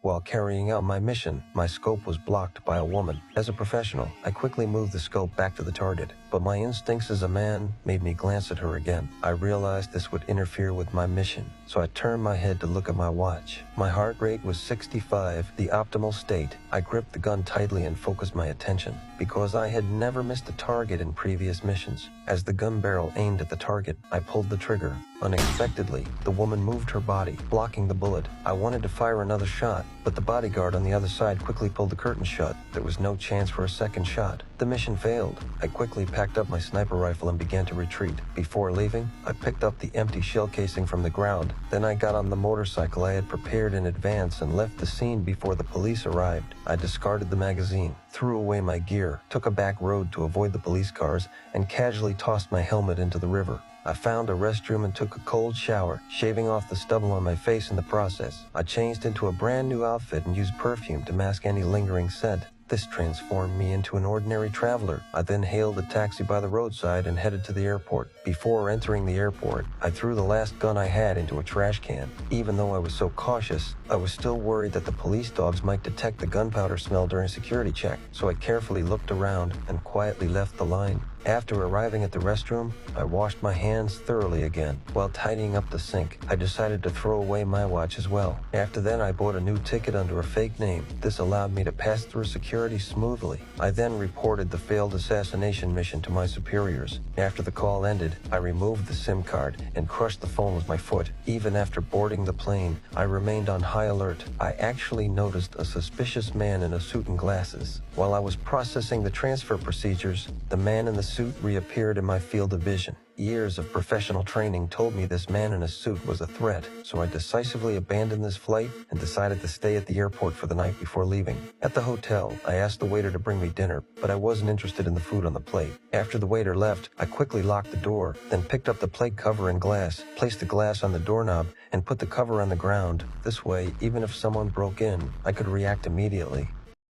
While carrying out my mission, my scope was blocked by a woman. As a professional, I quickly moved the scope back to the target, but my instincts as a man made me glance at her again. I realized this would interfere with my mission, so I turned my head to look at my watch. My heart rate was 65, the optimal state. I gripped the gun tightly and focused my attention, because I had never missed a target in previous missions. As the gun barrel aimed at the target, I pulled the trigger. Unexpectedly, the woman moved her body, blocking the bullet. I wanted to fire another shot, but the bodyguard on the other side quickly pulled the curtain shut. There was no chance for a second shot. The mission failed. I quickly packed up my sniper rifle and began to retreat. Before leaving, I picked up the empty shell casing from the ground. Then I got on the motorcycle I had prepared in advance and left the scene before the police arrived. I discarded the magazine, threw away my gear, took a back road to avoid the police cars, and casually tossed my helmet into the river. I found a restroom and took a cold shower, shaving off the stubble on my face in the process. I changed into a brand new outfit and used perfume to mask any lingering scent. This transformed me into an ordinary traveler. I then hailed a taxi by the roadside and headed to the airport. Before entering the airport, I threw the last gun I had into a trash can. Even though I was so cautious, I was still worried that the police dogs might detect the gunpowder smell during security check, so I carefully looked around and quietly left the line. After arriving at the restroom, I washed my hands thoroughly again. While tidying up the sink, I decided to throw away my watch as well. After that, I bought a new ticket under a fake name. This allowed me to pass through security smoothly. I then reported the failed assassination mission to my superiors. After the call ended, I removed the SIM card and crushed the phone with my foot. Even after boarding the plane, I remained on high alert. I actually noticed a suspicious man in a suit and glasses. While I was processing the transfer procedures, the man in the suit reappeared in my field of vision. Years of professional training told me this man in a suit was a threat, so I decisively abandoned this flight and decided to stay at the airport for the night before leaving. At the hotel, I asked the waiter to bring me dinner, but I wasn't interested in the food on the plate. After the waiter left, I quickly locked the door, then picked up the plate cover and glass, placed the glass on the doorknob, and put the cover on the ground. This way, even if someone broke in, I could react immediately.